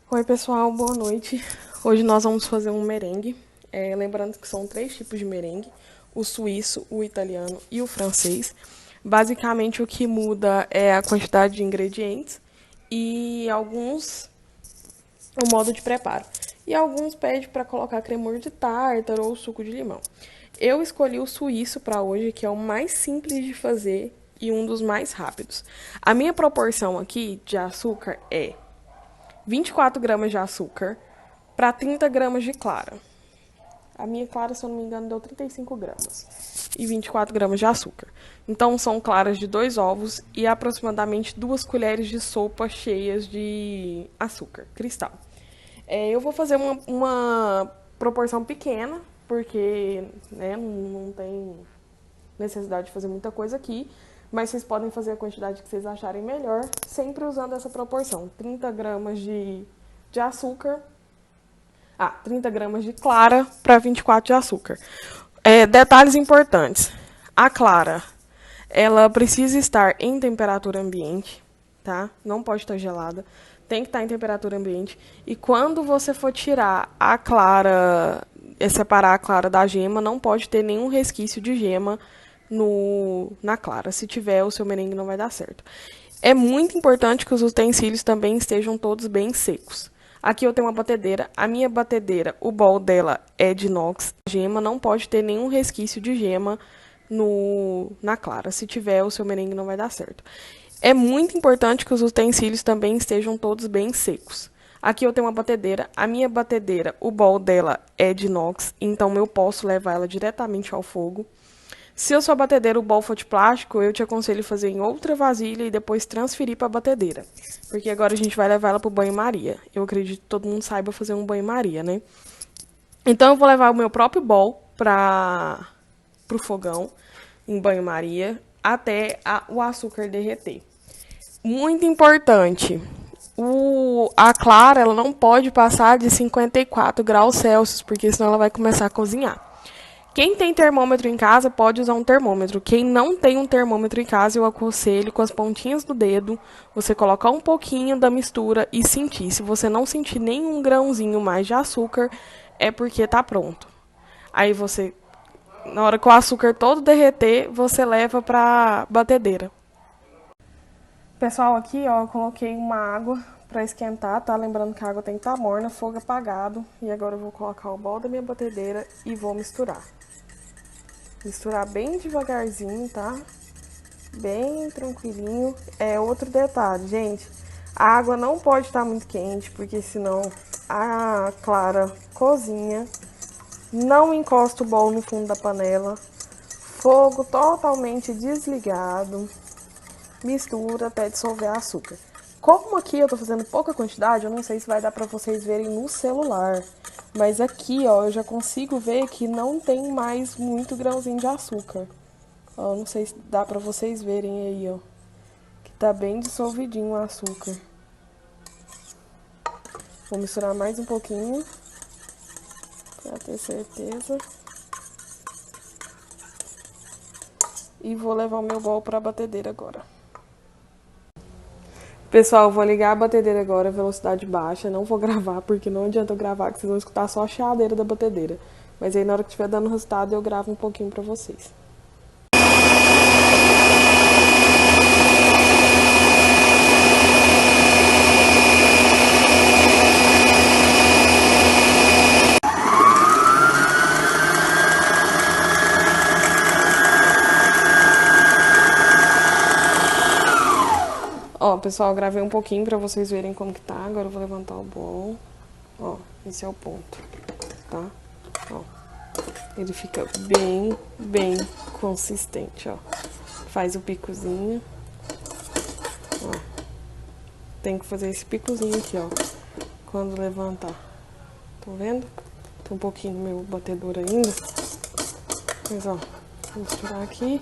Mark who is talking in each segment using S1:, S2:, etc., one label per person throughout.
S1: Oi pessoal, boa noite. Hoje nós vamos fazer um merengue. Lembrando que são 3 tipos de merengue: o suíço, o italiano e o francês. Basicamente o que muda é a quantidade de ingredientes e o modo de preparo. E alguns pedem para colocar cremor de tártaro ou suco de limão. Eu escolhi o suíço para hoje, que é o mais simples de fazer e um dos mais rápidos. A minha proporção aqui de açúcar é 24 gramas de açúcar para 30 gramas de clara. A minha clara, se eu não me engano, deu 35 gramas. E 24 gramas de açúcar. Então, são claras de 2 ovos e aproximadamente 2 colheres de sopa cheias de açúcar cristal. Eu vou fazer uma proporção pequena, porque não tem necessidade de fazer muita coisa aqui. Mas vocês podem fazer a quantidade que vocês acharem melhor, sempre usando essa proporção: 30 gramas de açúcar. 30 gramas de clara para 24 de açúcar. Detalhes importantes. A clara, ela precisa estar em temperatura ambiente, tá? Não pode estar gelada. Tem que estar em temperatura ambiente. E quando você for tirar a clara, separar a clara da gema, não pode ter nenhum resquício de gema na clara. Se tiver, o seu merengue não vai dar certo. É muito importante que os utensílios também estejam todos bem secos. Aqui eu tenho uma batedeira. A minha batedeira, o bowl dela é de inox. A gema não pode ter nenhum resquício de gema na clara. Se tiver, o seu merengue não vai dar certo. É muito importante que os utensílios também estejam todos bem secos. Aqui eu tenho uma batedeira. A minha batedeira, o bowl dela é de inox, então eu posso levar ela diretamente ao fogo. Se a sua batedeira, o bowl for de plástico, eu te aconselho fazer em outra vasilha e depois transferir para a batedeira. Porque agora a gente vai levar ela para o banho-maria. Eu acredito que todo mundo saiba fazer um banho-maria, né? Então eu vou levar o meu próprio bowl para o fogão, em banho-maria, até o açúcar derreter. Muito importante, a clara ela não pode passar de 54 graus Celsius, porque senão ela vai começar a cozinhar. Quem tem termômetro em casa pode usar um termômetro. Quem não tem um termômetro em casa, eu aconselho com as pontinhas do dedo, você colocar um pouquinho da mistura e sentir. Se você não sentir nenhum grãozinho mais de açúcar, é porque tá pronto. Aí você, na hora que o açúcar todo derreter, você leva pra batedeira. Pessoal, aqui ó, eu coloquei uma água para esquentar, tá? Lembrando que a água tem que estar morna, fogo apagado. E agora eu vou colocar o bol da minha batedeira e vou misturar. Misturar bem devagarzinho, tá? Bem tranquilinho. Outro detalhe, gente. A água não pode estar muito quente, porque senão a clara cozinha. Não encosta o bol no fundo da panela. Fogo totalmente desligado. Mistura até dissolver açúcar. Como aqui eu tô fazendo pouca quantidade, eu não sei se vai dar pra vocês verem no celular. Mas aqui, ó, eu já consigo ver que não tem mais muito grãozinho de açúcar. Ó, não sei se dá pra vocês verem aí, ó. Que tá bem dissolvidinho o açúcar. Vou misturar mais um pouquinho. Pra ter certeza. E vou levar o meu bol pra batedeira agora. Pessoal, eu vou ligar a batedeira agora, velocidade baixa. Não vou gravar, porque não adianta eu gravar, que vocês vão escutar só a chiadeira da batedeira. Mas aí na hora que estiver dando resultado, eu gravo um pouquinho pra vocês. Ó, pessoal, eu gravei um pouquinho pra vocês verem como que tá. Agora eu vou levantar o bol. Ó, esse é o ponto, tá? Ó, ele fica bem consistente, ó. Faz o picozinho. Ó, tem que fazer esse picozinho aqui, ó, quando levantar. Tá vendo? Tem um pouquinho no meu batedor ainda. Mas, ó, vou misturar aqui.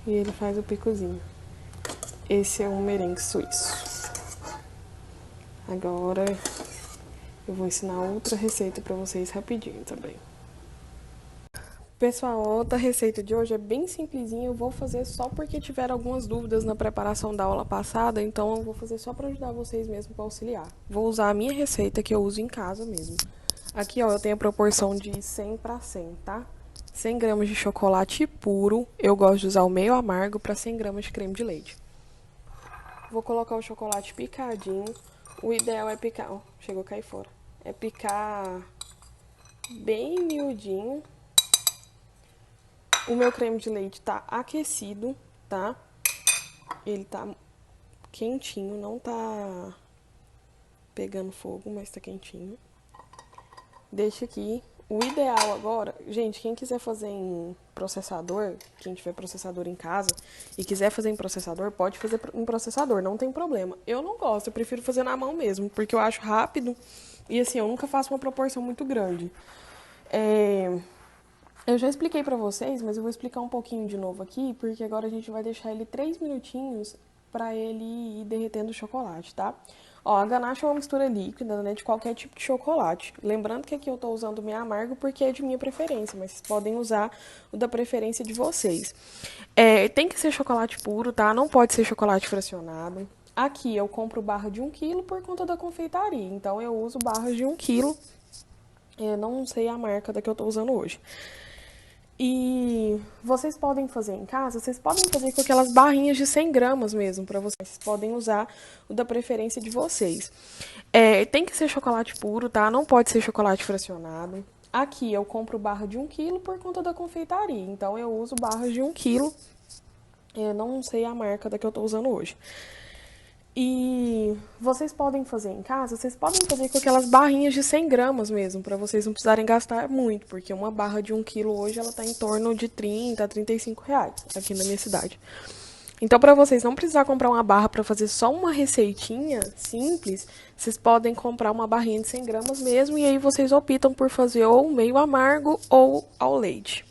S1: E ele faz o picozinho. Esse é um merengue suíço. Agora eu vou ensinar outra receita pra vocês rapidinho também. Pessoal, a outra receita de hoje é bem simplesinha, eu vou fazer só porque tiveram algumas dúvidas na preparação da aula passada, então eu vou fazer só para ajudar vocês mesmo, para auxiliar. Vou usar a minha receita que eu uso em casa mesmo. Aqui, ó, eu tenho a proporção de 100 para 100, tá? 100 gramas de chocolate puro, eu gosto de usar o meio amargo para 100 gramas de creme de leite. Vou colocar o chocolate picadinho, o ideal é picar, ó, chegou a cair fora, é picar bem miudinho. O meu creme de leite tá aquecido, tá? Ele tá quentinho, não tá pegando fogo, mas tá quentinho. Deixa aqui. O ideal agora, gente, quem quiser fazer em processador, quem tiver processador em casa e quiser fazer em processador, pode fazer em processador, não tem problema. Eu não gosto, eu prefiro fazer na mão mesmo, porque eu acho rápido e assim, eu nunca faço uma proporção muito grande. Eu já expliquei pra vocês, mas eu vou explicar um pouquinho de novo aqui, porque agora a gente vai deixar ele 3 minutinhos pra ele ir derretendo o chocolate, tá? Ó, a ganache é uma mistura líquida, né, de qualquer tipo de chocolate. Lembrando que aqui eu tô usando o meio amargo porque é de minha preferência, mas vocês podem usar o da preferência de vocês. Tem que ser chocolate puro, tá? Não pode ser chocolate fracionado. Aqui eu compro barra de 1 kg por conta da confeitaria, então eu uso barras de 1 kg. Eu não sei a marca da que eu tô usando hoje. E vocês podem fazer em casa, vocês podem fazer com aquelas barrinhas de 100 gramas mesmo, para vocês. Vocês podem usar o da preferência de vocês. Tem que ser chocolate puro, tá? Não pode ser chocolate fracionado. Aqui eu compro barra de 1 kg por conta da confeitaria, então eu uso barras de 1 kg. Eu não sei a marca da que eu tô usando hoje. E vocês podem fazer em casa, vocês podem fazer com aquelas barrinhas de 100 gramas mesmo, para vocês não precisarem gastar muito, porque uma barra de 1 kg hoje ela tá em torno de 30 a 35 reais aqui na minha cidade. Então, para vocês não precisar comprar uma barra para fazer só uma receitinha simples, vocês podem comprar uma barrinha de 100 gramas mesmo, e aí vocês optam por fazer ou meio amargo ou ao leite.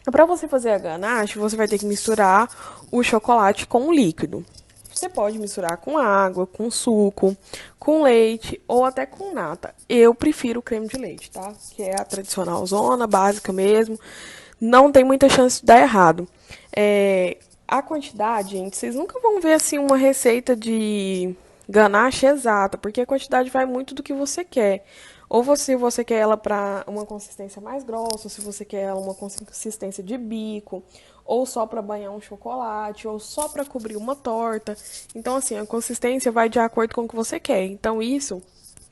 S1: Para você fazer a ganache, você vai ter que misturar o chocolate com o líquido. Você pode misturar com água, com suco, com leite ou até com nata. Eu prefiro o creme de leite, tá? Que é a tradicional zona, básica mesmo. Não tem muita chance de dar errado. A quantidade, gente, vocês nunca vão ver assim uma receita de ganache exata, porque a quantidade vai muito do que você quer. Ou você quer ela para uma consistência mais grossa, ou se você quer ela uma consistência de bico, ou só para banhar um chocolate, ou só para cobrir uma torta. Então, assim, a consistência vai de acordo com o que você quer. Então, isso,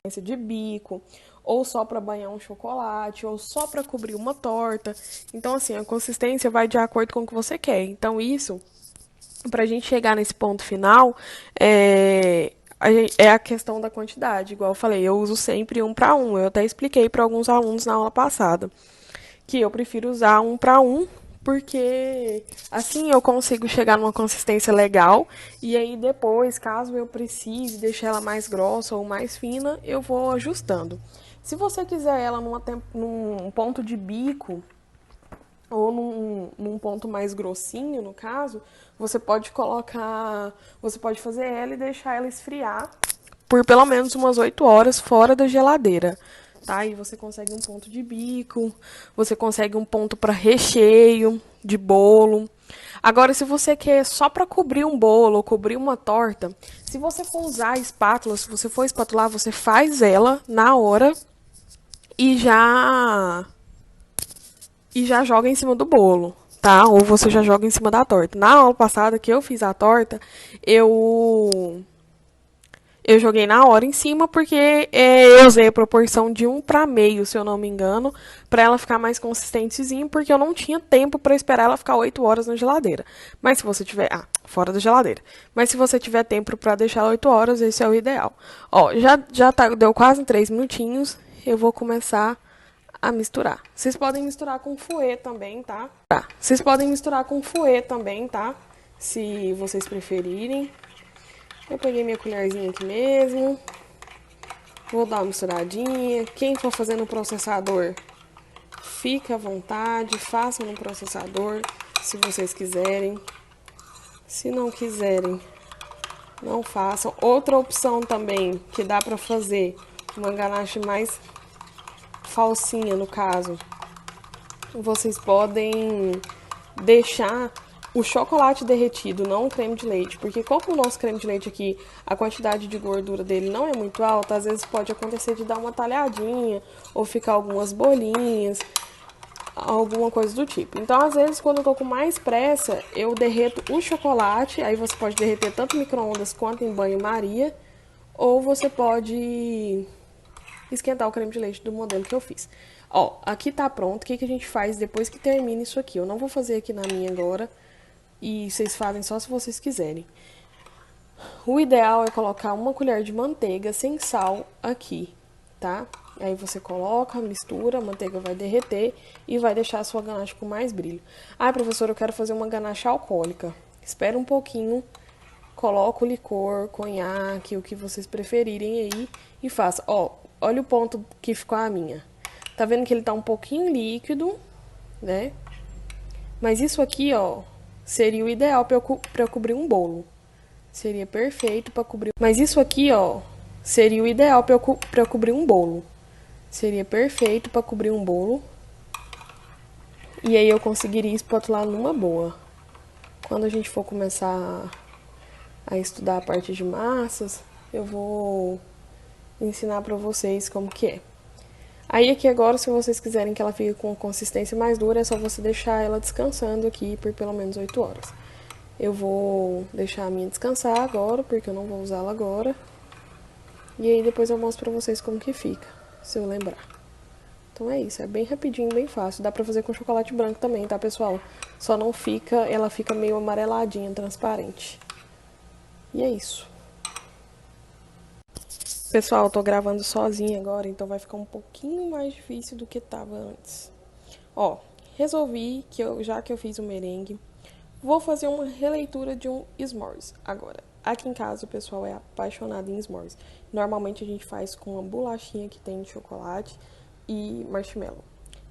S1: consistência de bico, ou só para banhar um chocolate, ou só para cobrir uma torta. Então, assim, a consistência vai de acordo com o que você quer. Então, isso, para a gente chegar nesse ponto final, é a questão da quantidade. Igual eu falei, eu uso sempre 1 para 1. Eu até expliquei para alguns alunos na aula passada que eu prefiro usar 1 para 1, porque assim eu consigo chegar numa consistência legal, e aí depois, caso eu precise deixar ela mais grossa ou mais fina, eu vou ajustando. Se você quiser ela num ponto de bico, ou num ponto mais grossinho, no caso, você pode fazer ela e deixar ela esfriar por pelo menos umas 8 horas fora da geladeira. Tá? Aí você consegue um ponto de bico, você consegue um ponto para recheio de bolo. Agora, se você quer só para cobrir um bolo ou cobrir uma torta, se você for usar a espátula, se você for espatular, você faz ela na hora e já joga em cima do bolo, tá? Ou você já joga em cima da torta. Na aula passada que eu fiz a torta, eu joguei na hora em cima porque eu usei a proporção de 1 para meio, se eu não me engano, para ela ficar mais consistentezinha, porque eu não tinha tempo para esperar ela ficar 8 horas na geladeira. Mas se você tiver, fora da geladeira. Mas se você tiver tempo para deixar 8 horas, esse é o ideal. Ó, deu quase 3 minutinhos. Eu vou começar a misturar. Vocês podem misturar com fouet também, tá? Vocês podem misturar com fouet também, tá? Se vocês preferirem. Eu peguei minha colherzinha aqui mesmo. Vou dar uma misturadinha. Quem for fazer no processador, fica à vontade. Façam no processador, se vocês quiserem. Se não quiserem, não façam. Outra opção também que dá pra fazer uma ganache mais falsinha, no caso, vocês podem deixar o chocolate derretido, não o creme de leite, porque como o nosso creme de leite aqui, a quantidade de gordura dele não é muito alta, às vezes pode acontecer de dar uma talhadinha ou ficar algumas bolinhas, alguma coisa do tipo. Então, às vezes, quando eu tô com mais pressa, eu derreto o chocolate, aí você pode derreter tanto micro-ondas quanto em banho-maria, ou você pode esquentar o creme de leite do modelo que eu fiz. Ó, aqui tá pronto. O que que a gente faz depois que termina isso aqui? Eu não vou fazer aqui na minha agora, e vocês fazem só se vocês quiserem. O ideal é colocar uma colher de manteiga sem sal aqui, tá? Aí você coloca, mistura, a manteiga vai derreter e vai deixar a sua ganache com mais brilho. Ah, professora, eu quero fazer uma ganache alcoólica. Espera um pouquinho, coloca o licor, conhaque, o que vocês preferirem aí e faça. Ó, olha o ponto que ficou a minha. Tá vendo que ele tá um pouquinho líquido, né? Mas isso aqui, ó, seria o ideal pra eu cobrir um bolo. Seria perfeito para cobrir. Mas isso aqui, ó, seria o ideal para eu cobrir um bolo. Seria perfeito para cobrir um bolo. E aí eu conseguiria espatular numa boa. Quando a gente for começar a estudar a parte de massas, eu vou ensinar para vocês como que é. Aí aqui agora, se vocês quiserem que ela fique com consistência mais dura, é só você deixar ela descansando aqui por pelo menos 8 horas. Eu vou deixar a minha descansar agora, porque eu não vou usá-la agora. E aí depois eu mostro pra vocês como que fica, se eu lembrar. Então é isso, é bem rapidinho, bem fácil. Dá pra fazer com chocolate branco também, tá, pessoal? Só não fica, ela fica meio amareladinha, transparente. E é isso. Pessoal, eu tô gravando sozinha agora, então vai ficar um pouquinho mais difícil do que tava antes. Ó, resolvi que já que eu fiz o merengue, vou fazer uma releitura de um s'mores agora. Aqui em casa o pessoal é apaixonado em s'mores. Normalmente a gente faz com uma bolachinha que tem de chocolate e marshmallow.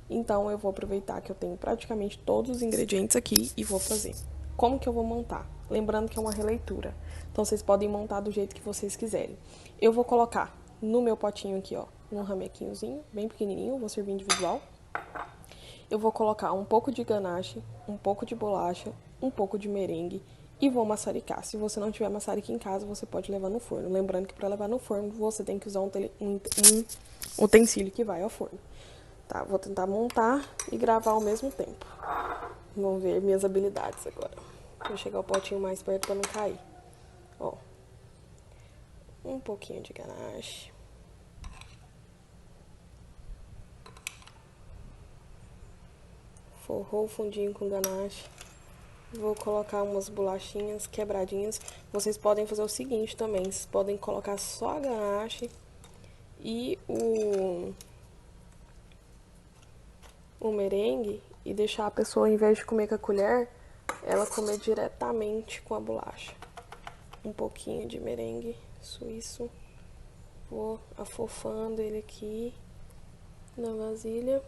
S1: Então eu vou aproveitar que eu tenho praticamente todos os ingredientes aqui e vou fazer. Como que eu vou montar? Lembrando que é uma releitura. Então vocês podem montar do jeito que vocês quiserem. Eu vou colocar no meu potinho aqui, ó, um ramequinhozinho, bem pequenininho, vou servir individual. Eu vou colocar um pouco de ganache, um pouco de bolacha, um pouco de merengue e vou maçaricar. Se você não tiver maçarica em casa, você pode levar no forno. Lembrando que para levar no forno, você tem que usar um utensílio que vai ao forno. Tá, vou tentar montar e gravar ao mesmo tempo. Vamos ver minhas habilidades agora. Vou chegar o potinho mais perto para não cair. Ó, um pouquinho de ganache. Forrou o fundinho com ganache. Vou colocar umas bolachinhas quebradinhas. Vocês podem fazer o seguinte também. Vocês podem colocar só a ganache e o merengue e deixar a pessoa, ao invés de comer com a colher, ela comer diretamente com a bolacha. Um pouquinho de merengue suíço. Vou afofando ele aqui na vasilha.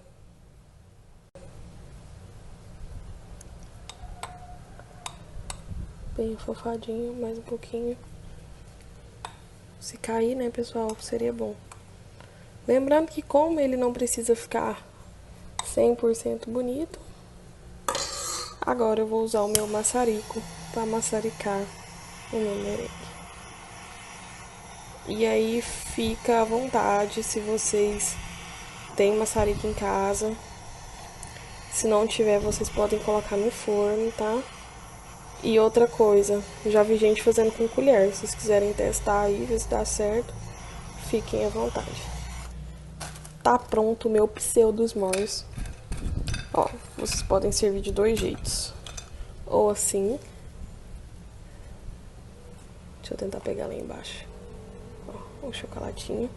S1: Bem afofadinho, mais um pouquinho. Se cair, né, pessoal, seria bom. Lembrando que como ele não precisa ficar 100% bonito, agora eu vou usar o meu maçarico para maçaricar o meu merengue. E aí fica à vontade se vocês têm maçarico em casa. Se não tiver, vocês podem colocar no forno, tá? E outra coisa, já vi gente fazendo com colher. Se vocês quiserem testar aí, ver se dá certo, fiquem à vontade. Tá pronto o meu pseudo s'mores. Ó, vocês podem servir de dois jeitos. Ou assim. Deixa eu tentar pegar lá embaixo. Ó, o chocolatinho.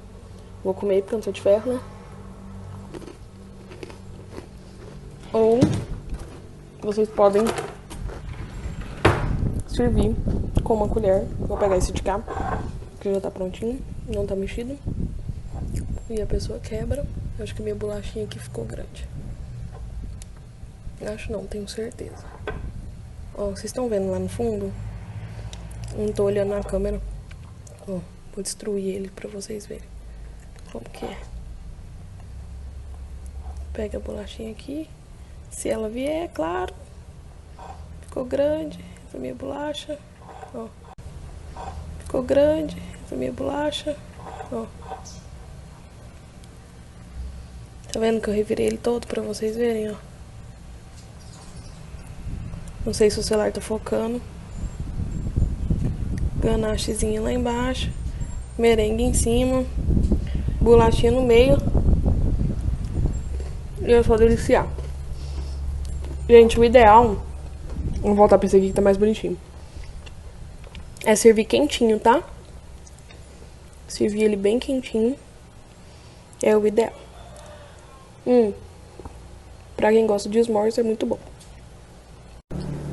S1: Vou comer porque eu não sou de ferro, né? Ou vocês podem servir com uma colher. Vou pegar esse de cá, que já tá prontinho, não tá mexido. E a pessoa quebra. Acho que a minha bolachinha aqui ficou grande. Acho não, tenho certeza. Ó, vocês estão vendo lá no fundo? Não tô olhando na câmera. Ó, vou destruir ele pra vocês verem como que é. Pega a bolachinha aqui, Se ela vier, claro. Ficou grande essa minha bolacha. Ó. Ficou grande essa minha bolacha. Ó. Tá vendo que eu revirei ele todo pra vocês verem, ó. Não sei se o celular tá focando. Ganachezinha lá embaixo. Merengue em cima. Bolachinha no meio. E é só deliciar. Gente, o ideal... Vou voltar pra esse aqui que tá mais bonitinho. É servir quentinho, tá? Servir ele bem quentinho. É o ideal. Pra quem gosta de s'mores é muito bom.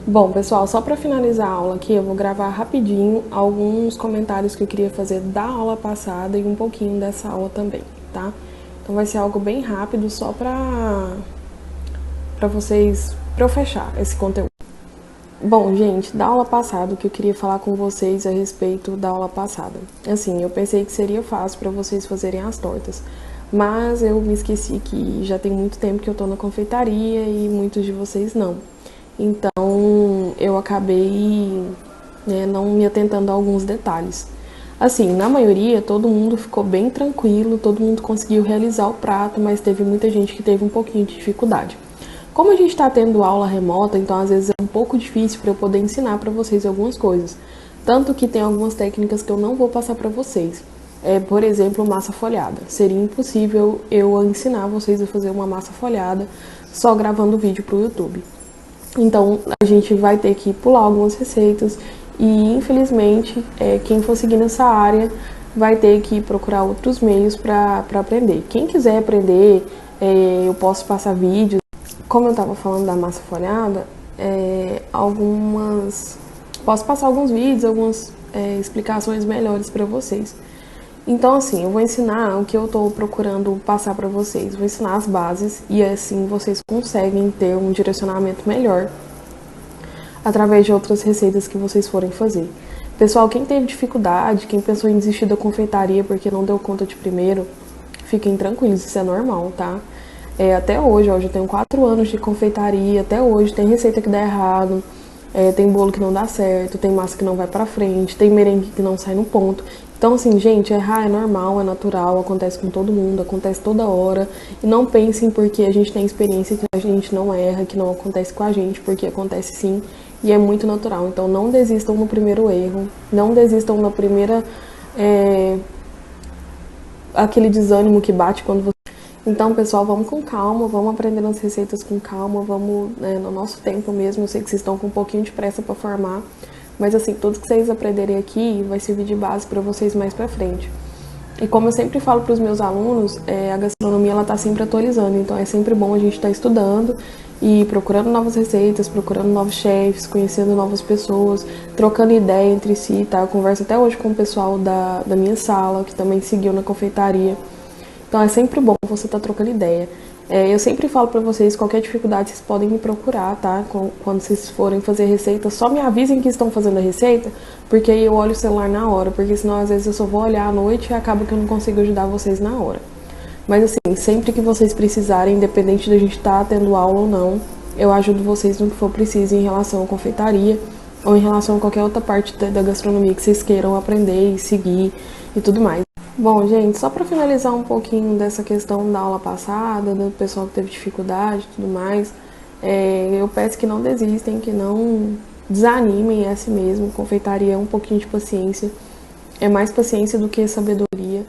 S1: Bom, pessoal, só pra finalizar a aula aqui, eu vou gravar rapidinho alguns comentários que eu queria fazer da aula passada e um pouquinho dessa aula também, tá? Então vai ser algo bem rápido, só pra eu fechar esse conteúdo. Bom, gente, da aula passada, o que eu queria falar com vocês a respeito da aula passada. Assim, eu pensei que seria fácil pra vocês fazerem as tortas, mas eu me esqueci que já tem muito tempo que eu tô na confeitaria e muitos de vocês não. Então, eu acabei, né, não me atentando a alguns detalhes. Assim, na maioria, todo mundo ficou bem tranquilo, todo mundo conseguiu realizar o prato, mas teve muita gente que teve um pouquinho de dificuldade. Como a gente está tendo aula remota, então às vezes é um pouco difícil para eu poder ensinar para vocês algumas coisas. Tanto que tem algumas técnicas que eu não vou passar para vocês. Por exemplo, massa folhada. Seria impossível eu ensinar vocês a fazer uma massa folhada só gravando vídeo para o YouTube. Então, a gente vai ter que pular algumas receitas e, infelizmente, quem for seguir nessa área vai ter que procurar outros meios para aprender. Quem quiser aprender, eu posso passar vídeos. Como eu estava falando da massa folhada, posso passar alguns vídeos, algumas explicações melhores para vocês. Então, assim, eu vou ensinar o que eu estou procurando passar para vocês. Vou ensinar as bases e assim vocês conseguem ter um direcionamento melhor através de outras receitas que vocês forem fazer. Pessoal, quem teve dificuldade, quem pensou em desistir da confeitaria porque não deu conta de primeiro, fiquem tranquilos, isso é normal, tá? Até hoje, ó, eu já tenho 4 anos de confeitaria, até hoje tem receita que dá errado, tem bolo que não dá certo, tem massa que não vai pra frente, tem merengue que não sai no ponto. Então, assim, gente, errar é normal, é natural, acontece com todo mundo, acontece toda hora. E não pensem porque a gente tem experiência que a gente não erra, que não acontece com a gente, porque acontece sim e é muito natural. Então, não desistam no primeiro erro, não desistam na primeira... aquele desânimo que bate quando você... Então, pessoal, vamos com calma, vamos aprendendo as receitas com calma, vamos no nosso tempo mesmo. Eu sei que vocês estão com um pouquinho de pressa para formar, mas assim, tudo que vocês aprenderem aqui vai servir de base para vocês mais para frente. E como eu sempre falo para os meus alunos, a gastronomia ela está sempre atualizando, então é sempre bom a gente estar estudando e procurando novas receitas, procurando novos chefs, conhecendo novas pessoas, trocando ideia entre si, tá? Eu converso até hoje com o pessoal da minha sala, que também seguiu na confeitaria. Então é sempre bom você estar trocando ideia. Eu sempre falo pra vocês, qualquer dificuldade vocês podem me procurar, tá? Quando vocês forem fazer receita, só me avisem que estão fazendo a receita, porque aí eu olho o celular na hora, porque senão às vezes eu só vou olhar à noite e acaba que eu não consigo ajudar vocês na hora. Mas assim, sempre que vocês precisarem, independente da gente estar tendo aula ou não, eu ajudo vocês no que for preciso em relação à confeitaria ou em relação a qualquer outra parte da gastronomia que vocês queiram aprender e seguir e tudo mais. Bom, gente, só para finalizar um pouquinho dessa questão da aula passada, do pessoal que teve dificuldade e tudo mais, eu peço que não desistem, que não desanimem, é assim mesmo. Confeitaria é um pouquinho de paciência, é mais paciência do que sabedoria.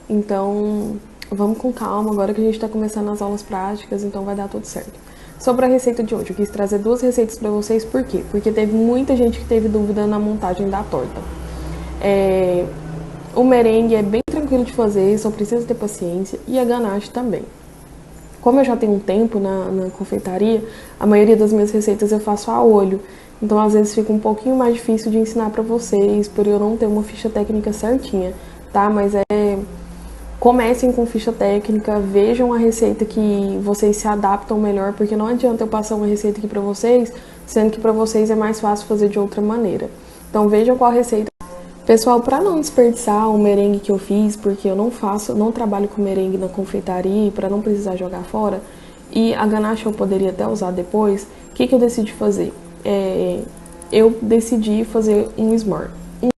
S1: Então, vamos com calma, agora que a gente está começando as aulas práticas, então vai dar tudo certo. Sobre a receita de hoje, eu quis trazer 2 receitas para vocês, por quê? Porque teve muita gente que teve dúvida na montagem da torta. O merengue é bem tranquilo de fazer, só precisa ter paciência, e a ganache também. Como eu já tenho um tempo na confeitaria, a maioria das minhas receitas eu faço a olho, então às vezes fica um pouquinho mais difícil de ensinar pra vocês, por eu não ter uma ficha técnica certinha, tá? Mas comecem com ficha técnica, vejam a receita que vocês se adaptam melhor, porque não adianta eu passar uma receita aqui pra vocês, sendo que pra vocês é mais fácil fazer de outra maneira. Então vejam qual receita. Pessoal, para não desperdiçar o merengue que eu fiz, porque eu não trabalho com merengue na confeitaria, para não precisar jogar fora, e a ganache eu poderia até usar depois, o que eu decidi fazer? Eu decidi fazer um s'more,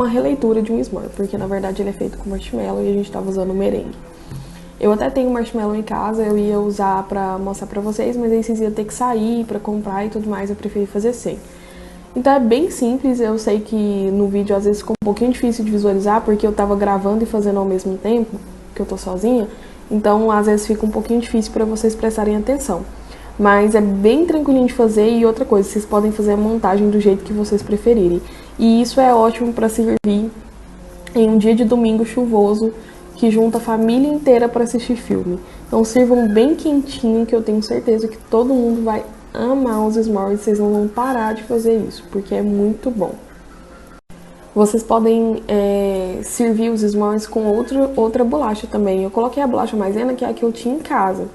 S1: uma releitura de um s'more, porque na verdade ele é feito com marshmallow e a gente estava usando merengue. Eu até tenho marshmallow em casa, eu ia usar pra mostrar pra vocês, mas aí vocês iam ter que sair pra comprar e tudo mais, eu preferi fazer sem. Então é bem simples, eu sei que no vídeo às vezes ficou um pouquinho difícil de visualizar, porque eu tava gravando e fazendo ao mesmo tempo, que eu tô sozinha, então às vezes fica um pouquinho difícil pra vocês prestarem atenção. Mas é bem tranquilinho de fazer e outra coisa, vocês podem fazer a montagem do jeito que vocês preferirem. E isso é ótimo para servir em um dia de domingo chuvoso, que junta a família inteira para assistir filme. Então sirvam bem quentinho, que eu tenho certeza que todo mundo vai amar os s'mores, vocês não vão parar de fazer isso, porque é muito bom. Vocês podem servir os s'mores com outra bolacha também. Eu coloquei a bolacha maisena, que é a que eu tinha em casa.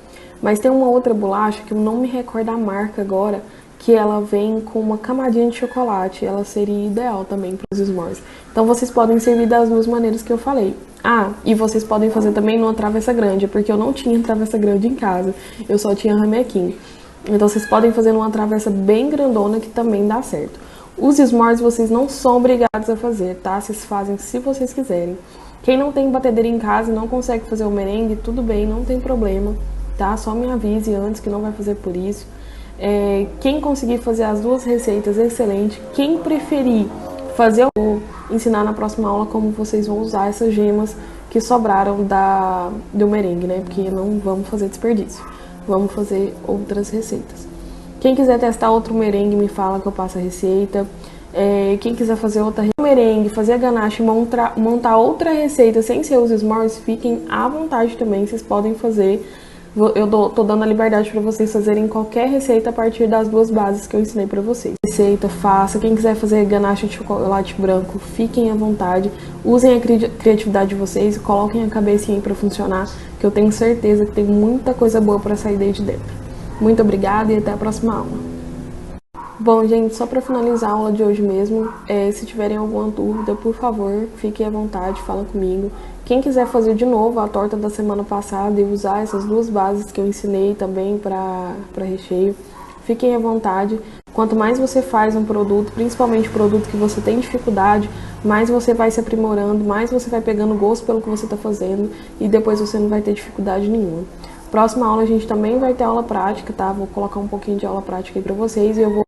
S1: Mas tem uma outra bolacha, que eu não me recordo a marca agora, que ela vem com uma camadinha de chocolate. Ela seria ideal também para os s'mores. Então vocês podem servir das duas maneiras que eu falei. Ah, e vocês podem fazer também numa travessa grande, porque eu não tinha travessa grande em casa. Eu só tinha ramequim. Então vocês podem fazer numa travessa bem grandona, que também dá certo. Os s'mores vocês não são obrigados a fazer, tá? Vocês fazem se vocês quiserem. Quem não tem batedeira em casa e não consegue fazer o merengue, tudo bem, não tem problema, tá? Só me avise antes que não vai fazer por isso. Quem conseguir fazer as duas receitas, excelente. Quem preferir fazer, eu vou ensinar na próxima aula como vocês vão usar essas gemas que sobraram do merengue, né? Porque não vamos fazer desperdício. Vamos fazer outras receitas. Quem quiser testar outro merengue, me fala que eu passo a receita. Quem quiser fazer outra merengue, fazer a ganache, montar outra receita sem ser os s'mores, fiquem à vontade também, vocês podem fazer. Eu tô dando a liberdade para vocês fazerem qualquer receita a partir das duas bases que eu ensinei para vocês. Receita, faça. Quem quiser fazer ganache de chocolate branco, fiquem à vontade. Usem a criatividade de vocês e coloquem a cabecinha aí para funcionar, que eu tenho certeza que tem muita coisa boa para sair daí de dentro. Muito obrigada e até a próxima aula. Bom, gente, só para finalizar a aula de hoje mesmo, se tiverem alguma dúvida, por favor, fiquem à vontade, fala comigo. Quem quiser fazer de novo a torta da semana passada e usar essas duas bases que eu ensinei também para recheio, fiquem à vontade. Quanto mais você faz um produto, principalmente produto que você tem dificuldade, mais você vai se aprimorando, mais você vai pegando gosto pelo que você está fazendo e depois você não vai ter dificuldade nenhuma. Próxima aula a gente também vai ter aula prática, tá? Vou colocar um pouquinho de aula prática aí pra vocês e eu vou